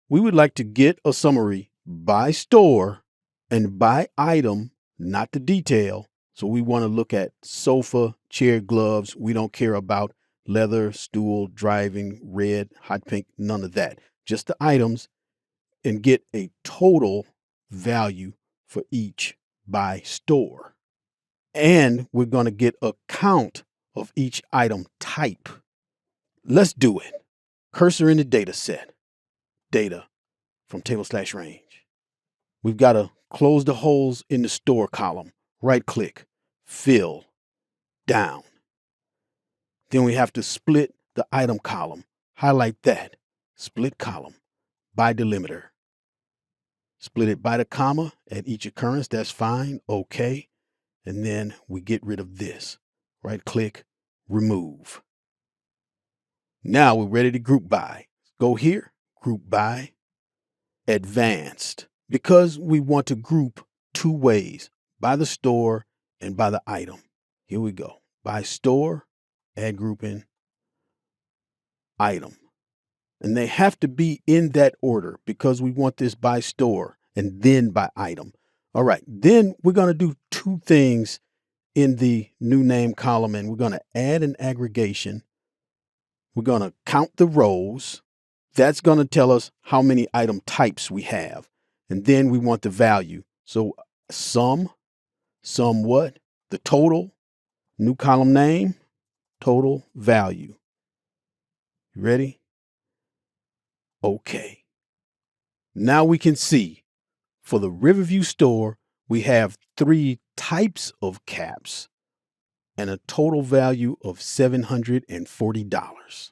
We would like to get a summary by store and by item, not the detail. So we want to look at sofa, chair, gloves. We don't care about leather, stool, driving, red, hot pink, none of that. Just the items, and get a total value for each by store. And we're going to get a count of each item type. Let's do it. Cursor in the data set. Data from table/range. We've got to close the holes in the store column. Right click, fill, down. Then we have to split the item column. Highlight that. Split column by delimiter. Split it by the comma at each occurrence. That's fine. Okay. And then we get rid of this. Right click, remove. Now we're ready to group by. Go here, group by, advanced, because we want to group two ways, by the store and by the item. Here we go. By store, add grouping, item. And they have to be in that order because we want this by store and then by item. All right, then we're going to do two things in the new name column, and we're going to add an aggregation. We're going to count the rows. That's going to tell us how many item types we have. And then we want the value. So sum what? The total, new column name, total value. You ready? Okay. Now we can see for the Riverview store, we have 3 types of caps and a total value of $740.